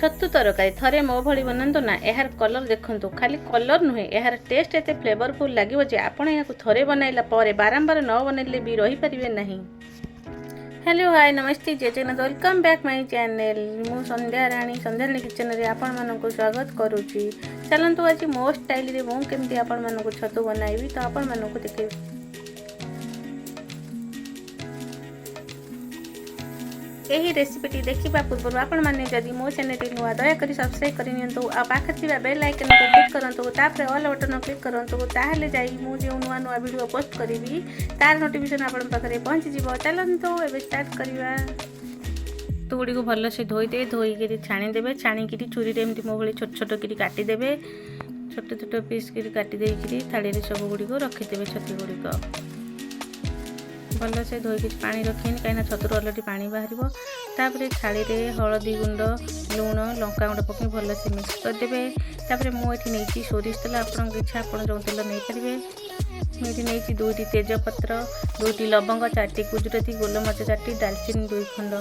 छतु तरकारी थरे मो भली बनातु ना। यार कलर देखंतु, खाली कलर नुहे, यार टेस्ट एते फ्लेवरफुल लगे जे आपण या थरे बनैला पर बारंबार न बनैले भी रही परिबे नहीं। हेलो हाय नमस्ते जय Jagannath, welcome back my channel. मु संध्या राणी किचन रे आपण मानकु स्वागत करूची। चलंतु आज मो स्टाइल रे मु केमती आपण मानकु छतु बनाइबी तो आपण मानकु देखिबी। यही रेसिपीटी देखा पूर्व आपण मैंने जदि मो चैनल नुआ दयाकोरी सब्सक्राइब करनियंतु आ पाखे थिबा बेल आइकन को क्लिक करंतु, तापर ऑल बटन क्लिक करंतु, ताहले जाई मु जे नुआ नुआ वीडियो पोस्ट करिवि तार नोटिफिकेशन आपण पाखरे पहुंची जिवो। चलंतु एबे स्टार्ट करिवा। तो गुडी को भल से धोई दे, धोई के छाणी देबे, छाणी की छुरी रे एमती मो भली छोट छोट करी काटी देबे, छोट छोट पीस करी काटी देई करी थाली रे सब गुडी को रखि देबे। छतु गुडी को भल से धोई पानी रखें कहीं छतुर अलरेडी पानी बाहर। तापर थाली रे हलदी गुंड लुण लंका गुंड पकई भल से मिक्स करदे। तापर मुझे नहीं सोरिष तेल, आपन इच्छा आप जो तेल नहीं पारे। मुझे नहीं 2टी तेजपत्र, 2टी लवंग, 4टी गुजराती, गोलमरिच 4टी, दालचीनी 2 खंड।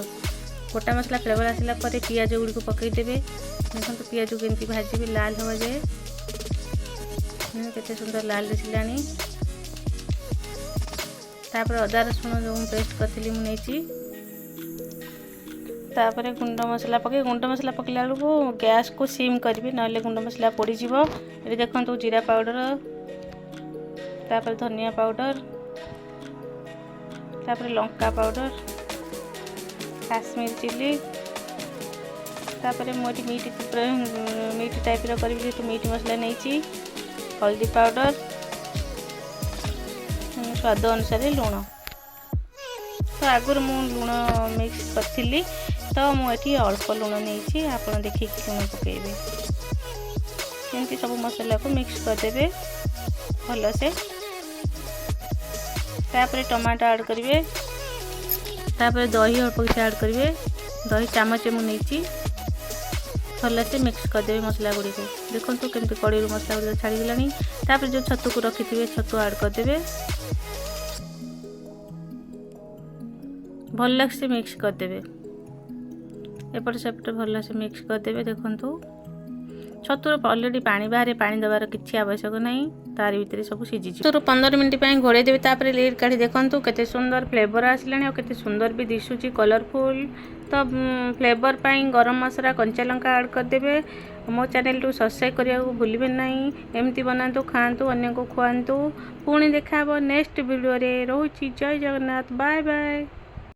गोटा मसला फ्लेवर आसला पियाज गुड़ी को पकईदेवे। देखो पियाज को एमती भाजी लाल हवा जाए, केते सुंदर लाल दिखलानी। तापर अदा रसुण जो पेस्ट करी मुझे तापर गुंड मसला पकई, गुंड मसला पकड़ा बेलू गैस को सिम करी ना गुंड मसला पोड़ीज। ये देखो जीरा पाउडर, तापर धनिया पाउडर, तापर लंका पाउडर, काश्मीर चिली, तापर मुझे मीट टाइप करी तो मीट मसला नहीं, हल्दी पाउडर, स्वाद अनुसार लुण। तो आगुर मु लुण मिक्स करी तो मुझे अल्प लुण नहीं, आप देखिए लुण पकेबे। एमती सब मसला को मिक्स करदे भल से। तापर टमाटो ऐड करेंगे, तापर दही अल्प किसी ऐड करेंगे, दही चामच मु नहीं भल से मिक्स करदे मसला गुड़ी को। देखो केमती कड़ी मसला गुड़ी छाड़गलानी। तापर जो छतु को रखी थे छतु ऐड करदे, भल से मिक्स करदे। एपट सेपट भल से मिक्स करदे। देखो छतुर अलरेडी पानी बाहर, पानी देवार किसी आवश्यक नहीं, तार भितर सब सीझी। छतुर 15 मिनट घोड़े देवे। तापर लीड काढ़ी देखो केते सुंदर फ्लेवर आसलानी और केते सुंदर भी दिशुची कलरफुल। तो फ्लेवर पाई गरम मसला कंचा लंका ऐड करदे। मो चैनल टू सब्सक्राइब करने को भूलिए नहीं। एमती बनातु खातु अन्य को खुआतु। पुणी देखा नेक्स्ट वीडियो रे। रोची जय जगन्नाथ, बाय बाय।